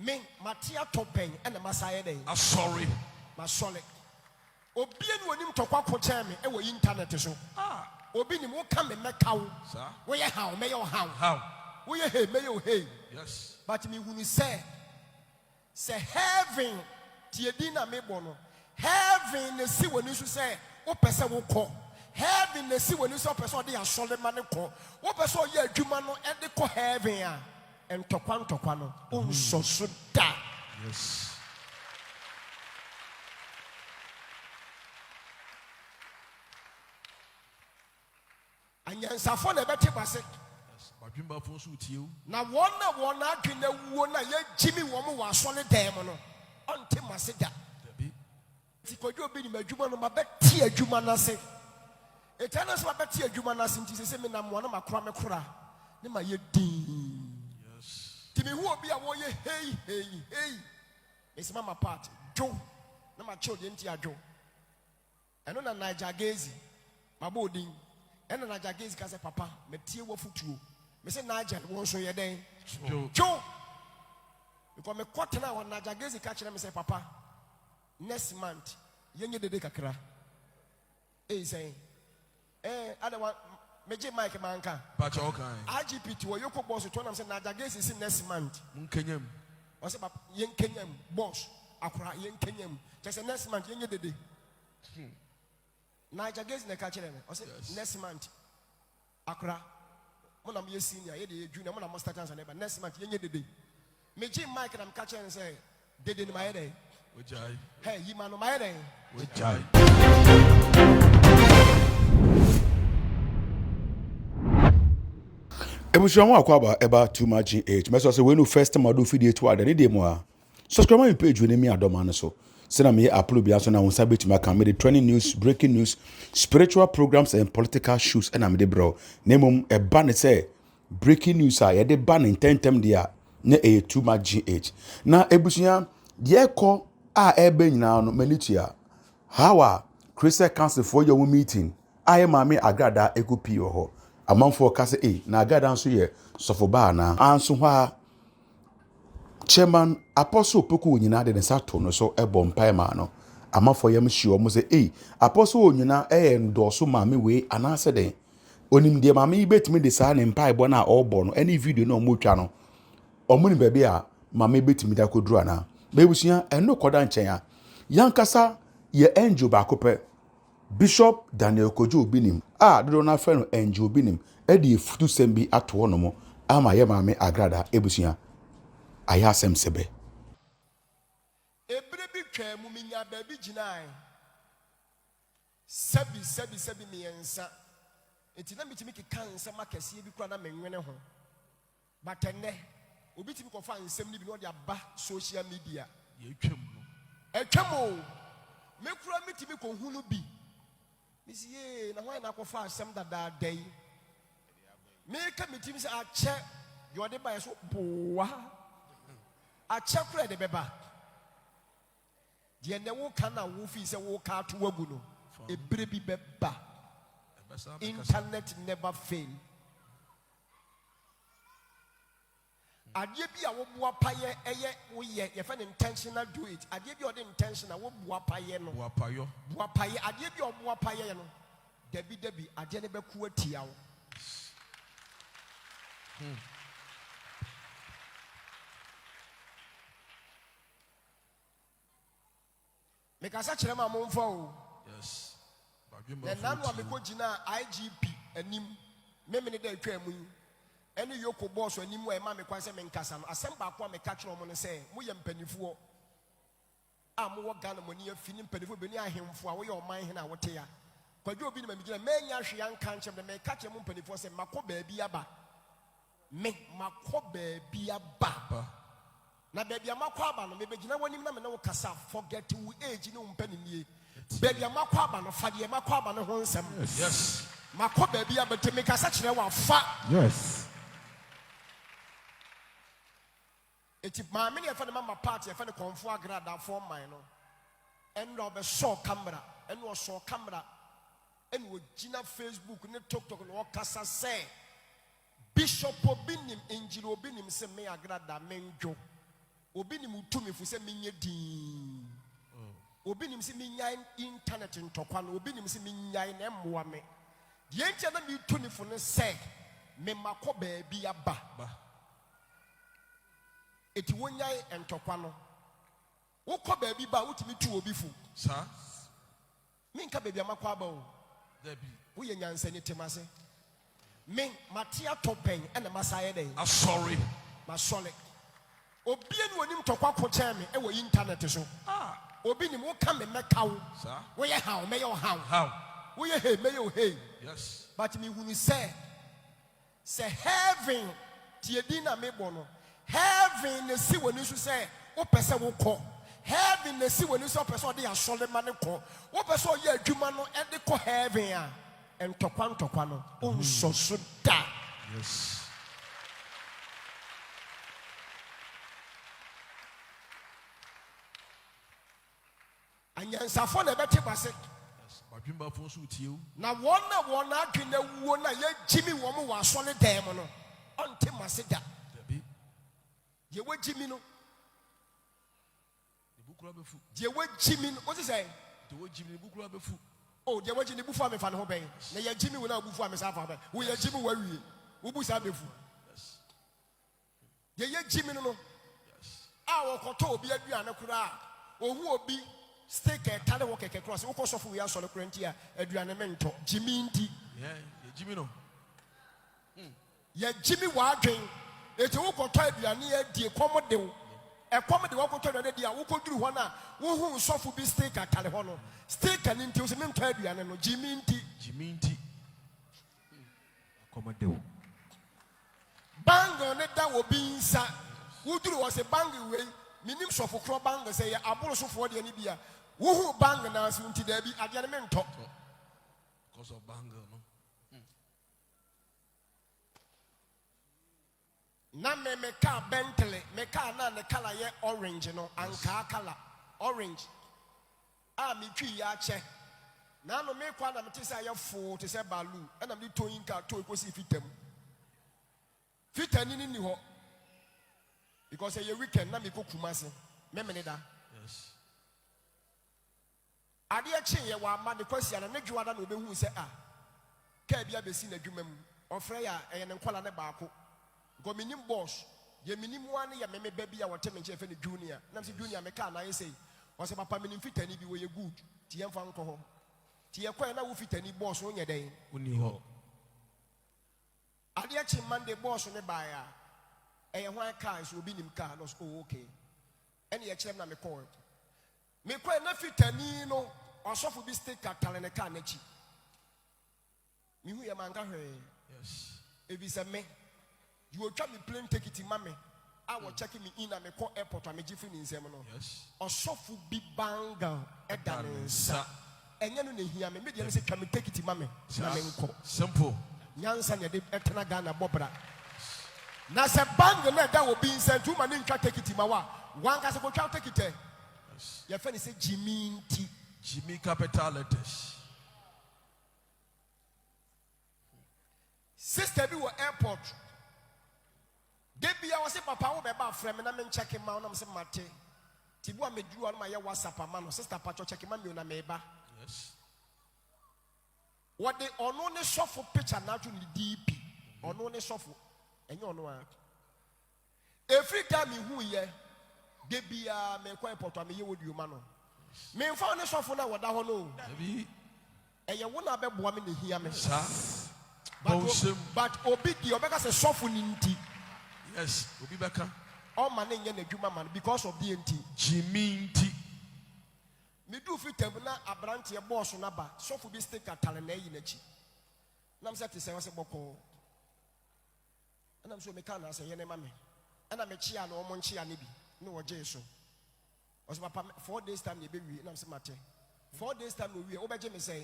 Me Matia Topen and the Messiah Day. I'm sorry. My solid. Obinim when him to quack for me, and we internet so. Obinim will come and make cow. Where you how, may your how? Where you hey, may you hey. Yes. But me when you say heaven, Tiedina Mebono, heaven the sea when you say, what person will call. Heaven the sea when you saw person they are solid man call. What person ye Jumano and the call heaven and Toquano, so that. Yes. And yes, I found a better basket. Now, one can the one Jimmy woman was solid demon until my sit down. If you could be in my Jumano, my bet tea, Jumana say. A tennis, my bet tea, Jumana since he said, I'm one of my crummy cra. Name my dean. Yes. To me, who will be a warrior? Hey. It's Mamma Part. Joe. No, my children, Joe. I know that Nigel Gaisie, my boarding. And then Gaisie can say, Papa, me tea wo futu. Me say Nigel won't show you day. Joe. Because me quarter now when Nigel Gaisie catch them, me say, Papa, next month, you need the day kakra. He say, I don't want Major Mike Manka. Patch all kind. IGP to a Yoko boss, to them say Nigel Gaisie is next month. Kenyam. I say, Yen Kenyam boss, Akra, Yen Kenyam. Just the next month, you need the day. Nigel Gaisie na catch them. I said next month, Accra. When I'm your senior, you're junior. When I'm master chance, but next month you need the day. Me Jim Mike and I'm catching and say, "Did in my day." Hey, you man on my day. Ebusuamu akwaba eba too much age. Me so say when you first time I do video to ada dey mo a. Subscribe my page we me adoma so. Say na me upload bia so na won sabe tima kan me the trending news, breaking news, spiritual programs and political shows and am dey bro. Nemum eba ne say breaking news a ye dey ban in 10 tem dia na e too much age. Na ebusua de ekọ a ebe nyina no melitua. How a Christian Council for your meeting. I mama Agradaa ekopi ho. Amanfo ka say na Agradaa nso ye sofoba na anso hwa Chairman Apostle Poku nyina de nsato no so ebompai ma no amafo yam hyi o mo say Apostle nyina endorse maame we anase den onim de maame yi betimi de sa ne mpai bo na obo no any video no mo twa no omuni baabi a maame betimi da koduru ana bebusia eno koda nchen a yankasa ye angel ba kope Bishop Daniel Kojo Obinim dodo na fe no angel Obinim e de futu sembi ato no mo ama ye maame Agradaa ebusia ayasem sebe Ebre bi twa mu minya ba bi ginai sebi miensa enti na mitimi keka nsem akese bi kura na menwene ho batenne obi timi kofa nsem ni bi no de aba social media ye twam no etwamo me kura mitimi ko hunu bi misi ye na hwan na kofa asem dada dai me ka mitimi se ache yo de ba so boa achakura de beba de ne wo kana wo fi se wo ka to wagu no ebre bi beba internet never fail adie bi a wo boa paye eye wo ye fa intentional do it adie bi o de intentional wo boa paye no boa paye adie bi o boa paye no dabi adie ne beku atia wo Mekasa chere ma mo mfa o. Yes. Na nanu ameko gina IGP anim. Memene da atwa mu. Ene yoko boss anim wa e ma me kwan se me nkasa no. Asem ba ko ameka chere mo no se mo ye mpanifuo. A mo wo Ghana mo ni afini mpanifuo be ni ahemfo a wo ye oman he na wo te ya. Kwadwo obi ni ma gina menya hwe yan kan chem de me ka chere mo mpanifuo se makọ baabi aba. Me makọ baabi aba. Na baby amakwa aba no mebegina wonim na me na wo kasa forget wo age ne umpani nie baby amakwa aba no fade amakwa aba no ho nsem yes makwa baby abete me kasa kire wa fa yes eti ma me ne fa ne mama party fa ne konfo Agradaa for mine no endo be show camera eno show camera eno gina Facebook ne TikTok no kasa say Bishop Obinim Angel Obinim se me Agradaa menjo Obinim to me for say minye din. Obinim si minya internet in Tokwan, Obinim si minya in Mwame. The ancient me to me for say, me mako baby abba. It won't yai and Tokwano. Woko baby ba uti me to obifu. Sir? Minka baby amakwabo. Debbie. We yan send it to Mase. Min Matia Topeng and the Masaya day. I'm sorry. Masolic. Obien wonim tokwa ko cheme e wo internet so. Obinim wo come and make cow. Sir? Where how may your how? How? Where hey may your hey. Yes. But me who say heaven tiedina me bono. Heaven the see when you say o pese wo ko. Heaven the see when you say person dey asole man ko. O person ye adwuma no e de ko heaven a en tokwa no unso so da. Yes. Anyansafo na beti base. Yes. Badwimba fo so tie. Na wona adwene wuo na ye jimi wo mo wasole dem no. Onte maseda. Debbie. Ye wo jimi no. The bukura befu. Je wo jimi no. What is say? The wo jimi bukura befu. Oh, je wo jimi bufu amefa no ho ben. Na ye jimi wo na bufu amesa fa ben. Wo ye jimi wa wie. Wo bu sa befu. Yes. Ye jimi no. Yes. A wo koto obi aduane kura. Ohu obi steak e tale wo keke cross. Wo ko so fu we asole kura ntia aduane mento. Jimi nti. Yeah, ye jimi no. Ye jimi wa adwen. Eti wo koto aduane e die komode wo. E komode wo koto aduane dia wo koduru ho na wo hu sofu bi steak atale ho no. Steak ani nti wo se mento aduane no. Jimi nti. Jimi nti. Komode wo. Bango ne da wo bi nsa. Wuduru wo se bango we. Minim sofu kro bango se ye aboro sofo de ani bia. Wo hu bango na so nti da bi ade ne mento. Because of banger, no. Na me ka Bentley, me ka na ne color ye orange no, anka color orange. Ah me twi ya che. Na no me kwa na me tisa ye fo te se balu, e na me toyin ka to ekosi fitam. Fitani ni ho. Because ye weekend na me ko Kumase. Me me ne da. Yes. Ade a che ye wa ma de kwasi na dwuada na obehu se ka bia besi na dwuma mu. Ofre ya e ne nkwala ne baako. Go minim boss. Ye minim wan ye meme ba bia wote me che fe ne junior. Na se junior me ka na ye sei. O se papa minim fitani bi wo ye good. Ti ye mfa nko ho. Ti ye kwa na wo fitani boss wo nye den. Oni ho. Ade a che Monday boss ne ba ya. E ye hwan car so Obinim car no so okay. Ene ye chem na me call. Me kwa na fitani no osofo bi stick atale ne car na chi. Me hu ye manka hwe. Yes. Ebi se me you will try me plane take it in mommy. I will check me in and me call airport and me give in nsem no. Yes. Osofo bi banga edansa. Enye no ne hia me dey say try me take it in mommy. Na me nko. Simple. Nyansa ne de etena Ghana bobra. Na se bang na da obi nsen tu ma ne ntwa take it ma wa. Wan ka se go twa take it. Yes. Ye fe ne say Jimmy nti. Jimmy capital letters. Sister bi wo airport. Debi I was say papa wo be ba frem na me check ma na me say mate. Tibu a me duru on my WhatsApp ma no sister pacho check ma me na me ba. Yes. What the ono ne sofo picture na to ni DP. Ono ne sofo. Enye ono a. Every time hu ye debi a me kwa airport a me ye wodi ma no. Me mfa ne sofo na woda ho no. Debi. Eye wo na be boa me ne hia me. Sir. But obi di obeka se sofo ni nti. Yes, Obi Beka. All man in Juma man because of DNT. Jimmy nti. Me do fit na abranti e boss na ba. So for be stick atale na yi na chi. Nam say say was boko. And I'm so me can say ye ne ma me. And me chia na omo chia ne bi. No oje so. Was papa 4 days time ye be wi na say mate. 4 days time no wi obeje me say.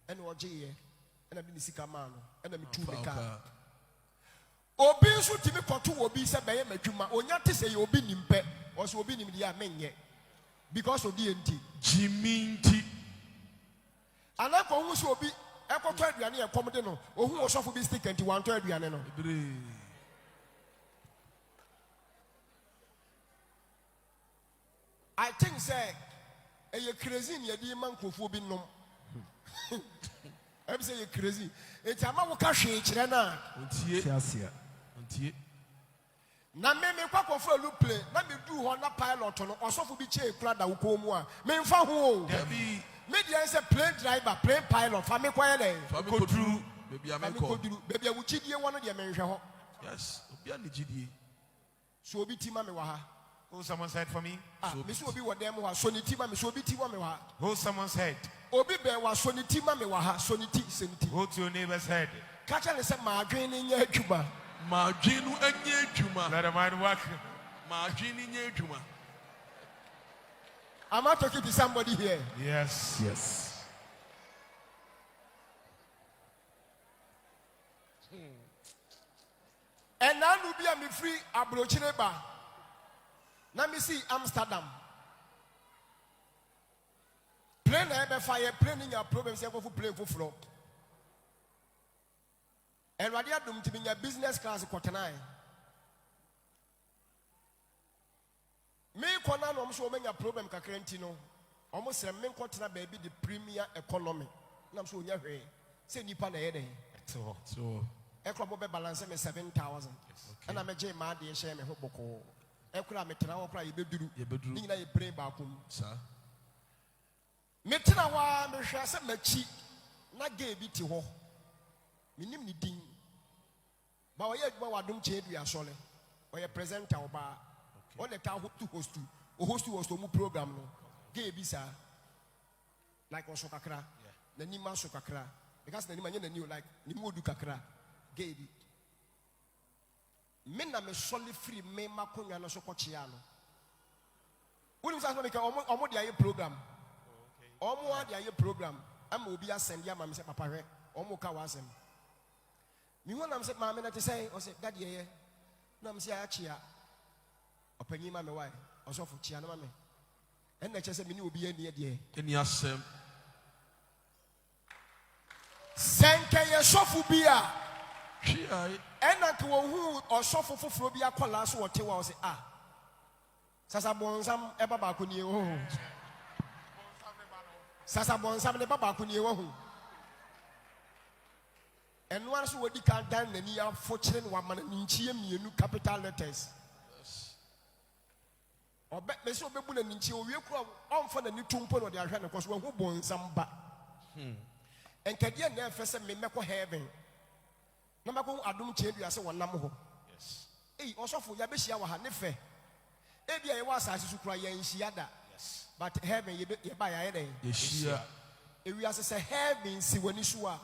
And oje ye. And I be sika man no. And me tu me ka. Obi nso timi koto obi se beye madwuma onya te se ye obi nimpe o se obi nim dia menye because of DNT Jimmy nti ana ko hu se obi ekoto aduane e komde no ohu osofo bi stick anti wanto aduane no I think say a crazy in your man could nom. I'm saying you're crazy. It's a man who can shake Rena. Na me kwako for a loop play. Na me do Honda pilot on also for be chair crowd that will come. Me fa who? Media is a plane driver, plane pilot. Family quiet. Family go through. Baby, I'm baby, I will cheat you one of the men. Yes, be on the GDA. So be Tima Mewaha. Who someone said for me? Miss Obi what them was Sony Tima, Miss Obi Tima Mewaha. Who someone said? Obi Bear was Sony Tima Mewaha, Sony T. What's your neighbor's head? Catch and say margarine in your Cuba. Margin and ye juma. Let a man work. Margin in ye juma. Am I talking to somebody here? Yes. Yes. And now will be a me free abrochineba. Now me see Amsterdam. Plane ever fire, planning your problems ever for plane for floor. And what you are doing to be in your business class quarter-nine. Me kwana no so many problem kakrentino. Almost a men quarter baby the premier economy. Nam so nya hwe. Say nipa na yede. So Ekro be balance me 7,000. And I'm a J ma de share me hoboko. Ekra me tena okra yebeduru. Ni na ye brain ba kum. Sir. Me tena wa me hwe se machi na ge bi ti ho. Minim ni din. Ba wo ye aduma wadom che du asole. Wo ye presenter oba. On the town to host to. O host to was to mu program no. Ge bi sa. Like also kakra. Na ni ma so kakra. Because na ni ma nye na ni like ni mu du kakra. Ge bi. Me na me solid free me makonya no so kochia no. Woni sa so me ka omo dia ye program. Omo a dia ye program. Am obi asend ya ma me say papa hwe. Omo ka wasem. Me won am say ma me na te say o say daddy ye. Na me say achia. Opanyi ma me why? Osofo chia na ma me. En na che say me ni obi ani de. Any asem. Senke ye sofu bia. And I who or suffer for Frobia Colas or Tewa say, Sasa Bonsam Ebabakuni. Sasa Bonsam Ebabakuni. And once what you can done, and you are fortunate woman in Chiam, you new capital letters. Or bet me so Babun and Chio, you on for the new tumpo or the Arana, because one who born some bat. And Kadian never said me make heaven. Number go adum chedu ase wonam ho. Yes. Eh osofo ya be hia wa ha ne fe. E bia ye wa asase su kura ye nhia da. Yes. But heaven ye ba ya ye den. Ye hia. E wi ase say heaven si wani so a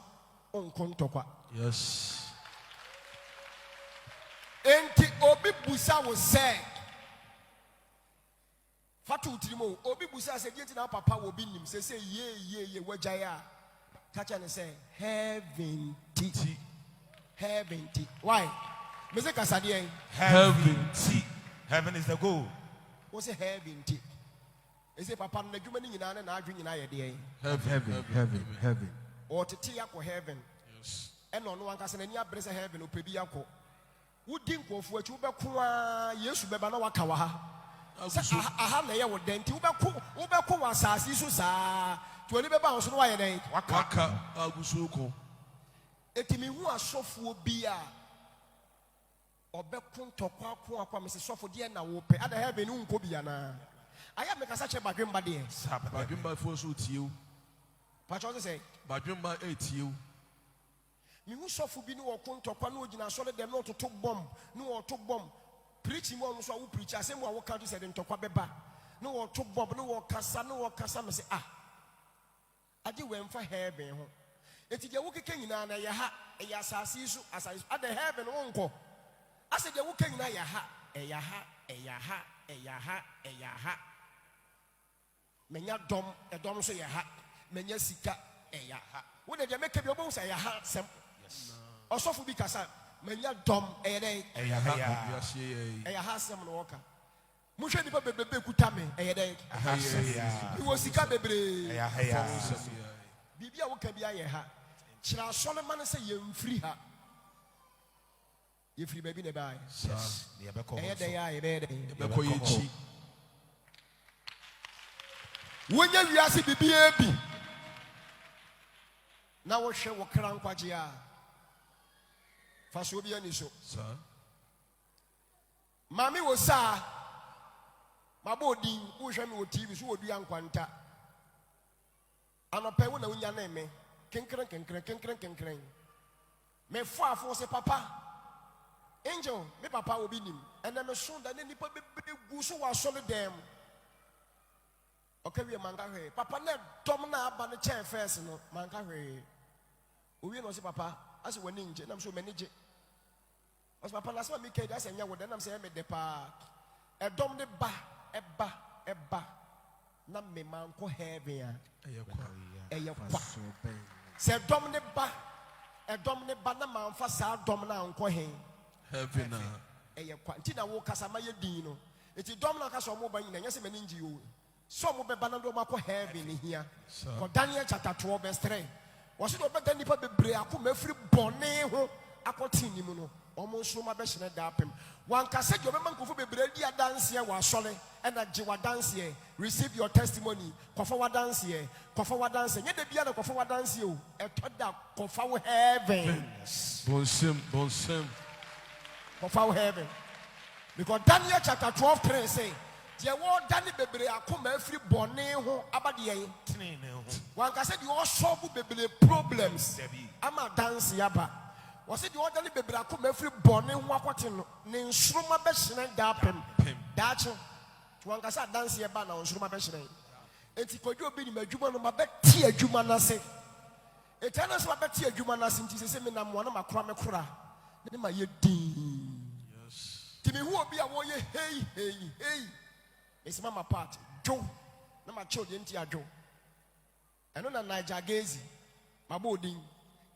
onkontokwa. Yes. Enti obi busa wo say. Fatu utirimo obi busa say die na papa wo bi nim say ye wagaya. Catch and say heaven ti. Heaven tea. Why? Music asadie. Heaven tea. Heaven is the goal. What's a heaven tea? Is it papa na dwuma ni nyina na adwe nyina ye de? Heaven. Or to tea akọ heaven. Yes. And no one kasa na ni abrese heaven o pebi akọ. Wudi nkofo achi wobeko a Yesu beba na waka wa ha. Aha na ye wo denti wobeko wa asase so saa. To oni beba so no wa ye den. Waka agusu ko. Etimi hu asofo bia obekun tokwa akwa me se sofo de na wo pe ada heaven nko bia na aya me kasa che badwemba de badwemba fo so tie pa cho say badwemba etie mi hu sofo bi no okun tokwa na ogina so dem no toto bomb no oto bomb preach mo no so wo preach asem wo ka to say den tokwa beba no oto bomb no kasa me say ade we mfa heaven ho eti je wukeke nyina na ya ha ya asase su asase ada heaven wonko ase je wukeke nyina ya ha menya dom so ya ha menya sika ya ha wo de make bi obon say ya ha sem osofo bi kasa menya dom ya ha sem no woka muhwe ni ba bebe kuta me den ni wo sika bebre ya bibia wo ka bia ye ha kira Solomon say ye mfiri ha ye free baby ne bai yes ye be ko ye dey ya ye be dey be ko ye chi When you are baby, now what shall we crank what you are? First, will be an issue. Sir. Mammy was sa. My body, who shall me with TV, who would be young quanta. And a pay when you name me. Kinkring. Me far for say papa. Angel, me papa Obinim. And I'm sure that any people be so was solid them. Okay, we are mangahe. Papa net domina by the chair first, no mangahe. We know say papa, as when ninja, I'm so many. As papa last one, me kid, that's a young one, then I'm saying me depa. A dom de ba, eba. Na me man ko heavy. Say dom de ba, a dom de ba na man for sa domina unko hen. Heavy na. Tina wo kasama ye dino. Eti domina kaso mo ba nyina nyese meninji o. So mo be banando mako heavy ni here. For Daniel chapter 12 verse 3. Was it obeda nipa bebre akoma afiri bone ho akoti ni mu no. Omo nso ma be hene da apem. Wan kase jo be man kofo bebre di adanse wa sole and a jiwa dance here. Receive your testimony. Kofa wa dance here. Kofa wa dance. Nye de bia na kofa wa dance o. E to da kofa wo heaven. Bonsem. Kofa wo heaven. Because Daniel chapter 12:3 say the word Danny bebre akoma afiri bone ho abade yen. Wan kase di all solve bebre problems. Ama dance yaba. Was it the order bebre akoma afiri bone ho akote no. Ne nsroma be hene da apem. Dacho. Wan kase dance yaba na nsroma be hene. Enti kodwo Obinim adwuma no mabeti adwuma na se. Etana so mabeti adwuma na se nti se me na mo na makora me kora. Ne ma ye din. Timi hu obi a wo ye hey. It's mama part. Joe. Na ma children nti adwo. Eno na Nigel Gaisie. Mabodin.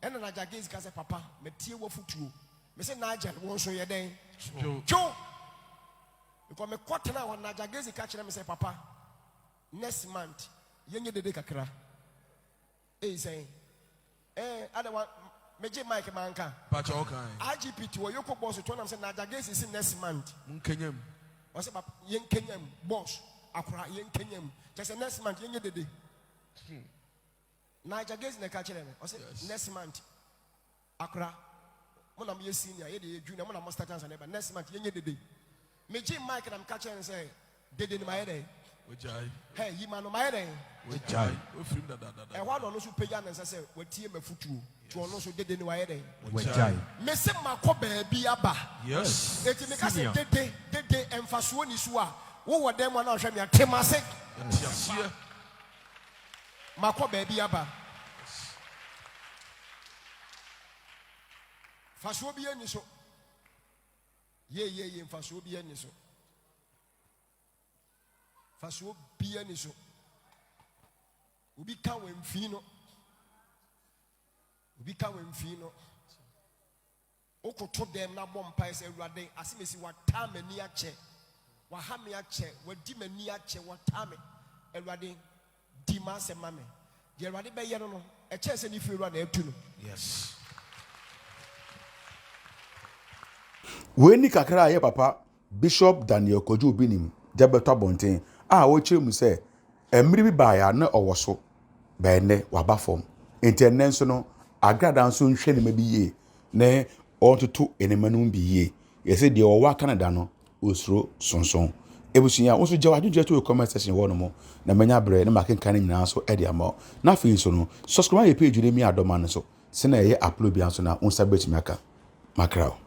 Eno na Nigel Gaisie ka say papa, me tie wo futuo. Me say Nigel won so ye den. Joe. Because me kwot na won Nigel Gaisie ka kire me say papa, next month yenye dede kakra. Say other one meje Mike manka. Patch all kind. IGP to yoko boss to am say Nigel Gaisie is next month. Munkenyem. I say papa yen kenyam boss akra yen kenyam. Just next month yenye dede. Nigel Gaisie na ka kire me. I say next month akra mona me senior ye de junior mona master chance na next month yenye dede. Meje Mike na ka kire me say dede ni ma ye dey. Ojai. Hey, you man no my day. Ojai. O film da. E wa no so peja na say watie mafutuo. To no so dede ni wa ye dey. Ojai. Me se makọ baabi aba. Yes. Eti me ka say dede emfaso ni so a wo wo dem na hwe me atemase. Tiasie. Makọ baabi aba. Faso bi ani so. Ye faso bi ani so. Faso bi ani so. Obi ka wemfi no. Okoto dem na bom pa ese Awurade asemesi wata mani ache. Wa ha me ache, wadi mani ache, wata me. Awurade di ma se ma me. Je Awurade be ye no e che se ni fi Awurade atu no. Yes. Weni kakra ye papa Bishop Daniel Kojo Obinim debeto abonten a wo kire mu se emiri bi ba ya na owoso be ne waba fom enten nso no Agradaa nso nhwe ne ma bi ye ne ototo enemanum bi ye yese de owa Canada no osuro sonson ebusunya wo so je wadwudwe to comment section wo no mo na manya bre ne makenkan nyina so e de ama na afi so no subscribe ye page ne mi adoma no so se na ye upload bia so na unsa betimi aka makrao.